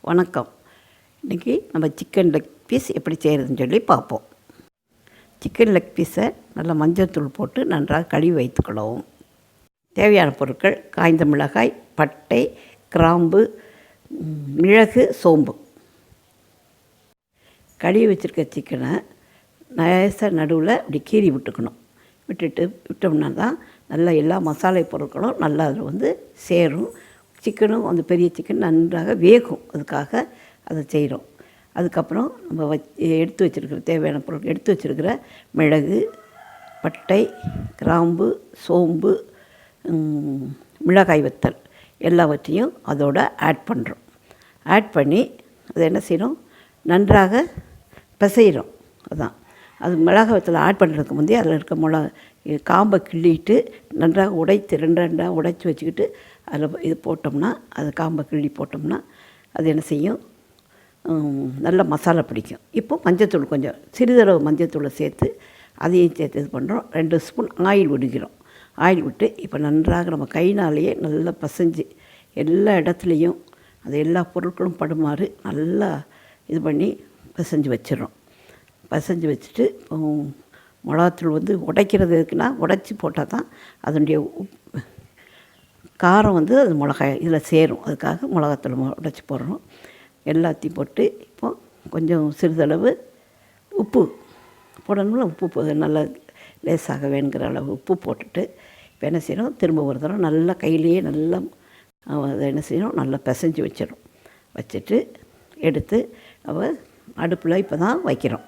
வணக்கம். இன்றைக்கி நம்ம சிக்கன் லெக் பீஸ் எப்படி செய்கிறதுன்னு சொல்லி பார்ப்போம். சிக்கன் லெக் பீஸை நல்லா மஞ்சள் போட்டு நன்றாக கழுவி வைத்துக்கொள்ளவும். தேவையான பொருட்கள்: காய்ந்த மிளகாய், பட்டை, கிராம்பு, மிளகு, சோம்பு. கழுவி வச்சுருக்க சிக்கனை நைஸாக நடுவில் இப்படி கீறி விட்டோம்னா தான் நல்லா எல்லா மசாலை பொருட்களும் நல்லா அதில் சேரும். சிக்கனும் அந்த பெரிய சிக்கன் நன்றாக வேகும். அதுக்காக அதை செய்கிறோம். அதுக்கப்புறம் நம்ம எடுத்து வச்சுருக்கிற தேவையான பொருட்கள் எடுத்து வச்சுருக்கிற மிளகு, பட்டை, கிராம்பு, சோம்பு, மிளகாய் வத்தல் எல்லாவற்றையும் அதோடு ஆட் பண்ணுறோம். ஆட் பண்ணி அதை என்ன செய்கிறோம், நன்றாக பிசைகிறோம். அதுதான் அது மிளகாய் வத்தல் ஆட் பண்ணுறதுக்கு முந்தைய அதில் இருக்க காம்பை கிள்ளிட்டு நன்றாக உடைத்து ரெண்டாக உடைச்சி வச்சுக்கிட்டு அதில் இது போட்டோம்னா, அது காம்பை கிள்ளி போட்டோம்னா அது என்ன செய்யும், நல்ல மசாலா பிடிக்கும். இப்போ மஞ்சத்தூள் கொஞ்சம் சிறிதளவு மஞ்சத்தூளை சேர்த்து அதையும் சேர்த்து இது பண்ணுறோம். 2 ஸ்பூன் ஆயில் விடுகிறோம். ஆயில் விட்டு இப்போ நன்றாக நம்ம கையினாலேயே நல்லா பசைஞ்சு எல்லா இடத்துலையும் அது எல்லா பொருட்களும் படுமாறு நல்லா இது பண்ணி பசைஞ்சு வச்சிடறோம். பசைஞ்சு வச்சுட்டு மிளகாத்தூள் உடைக்கிறது எதுக்குன்னா, உடைச்சி போட்டால் தான் அதனுடைய காரம் அது மிளகாய் இதில் சேரும். அதுக்காக மிளகாத்தூள் உடைச்சி போடுறோம். எல்லாத்தையும் போட்டு இப்போ கொஞ்சம் சிறிதளவு உப்பு போடணும்ல, உப்பு நல்லா லேசாக வேணுங்கிற அளவு உப்பு போட்டுட்டு இப்போ என்ன செய்யணும், திரும்ப ஒரு தடவை நல்லா கையிலேயே நல்லா அதை என்ன செய்யணும், நல்லா பிசைஞ்சு வச்சிடும். வச்சுட்டு எடுத்து அடுப்பில் இப்போ தான் வைக்கிறோம்.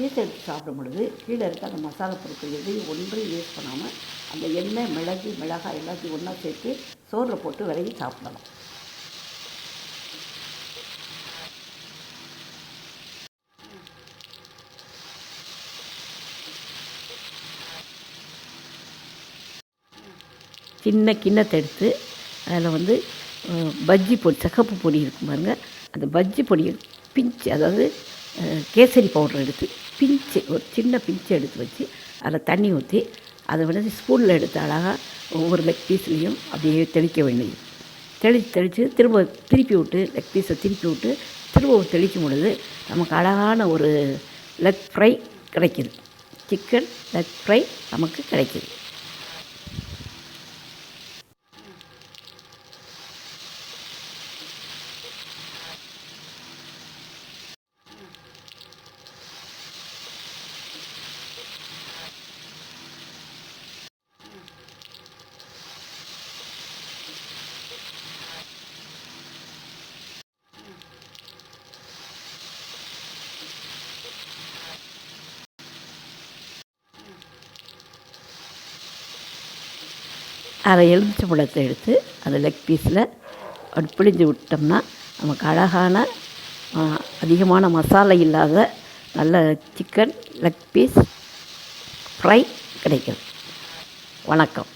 பீஸ் எடுத்து சாப்பிடும் பொழுது கீழே இருக்க அந்த மசாலா பொருட்கள் எதையும் ஒன்றையும் வேஸ்ட் பண்ணாமல் அந்த எண்ணெய், மிளகு, மிளகாய் எல்லாத்தையும் ஒன்றா சேர்த்து சோறில் போட்டு விலகி சாப்பிடலாம். சின்ன கிண்ணத்தை எடுத்து அதில் வந்து பஜ்ஜி பொடி, சிகப்பு பொடி இருக்கும் பாருங்க, அந்த பஜ்ஜி பொடியை பிஞ்சு, அதாவது கேசரி பவுடர் எடுத்து பிஞ்சு, ஒரு சின்ன பிஞ்சு எடுத்து வச்சு அதில் தண்ணி ஊற்றி அதை வந்து ஸ்பூனில் எடுத்து அழகாக ஒவ்வொரு லெக் பீஸ்லேயும் அப்படியே தெளிக்க வேண்டியது. தெளித்து திரும்ப திருப்பி விட்டு, லெக் பீஸை திருப்பி விட்டு திரும்ப தெளிக்கும் பொழுது நமக்கு அழகான ஒரு லெக் ஃப்ரை கிடைக்கிது. சிக்கன் லெக் ஃப்ரை நமக்கு கிடைக்கிது. அரை எலுமிச்சை பழத்தை எடுத்து அந்த லெக் பீஸில் அப்படி பிழிஞ்சு விட்டோம்னா நமக்கு அழகான அதிகமான மசாலா இல்லாத நல்ல சிக்கன் லெக் பீஸ் ஃப்ரை கிடைக்கும். வணக்கம்.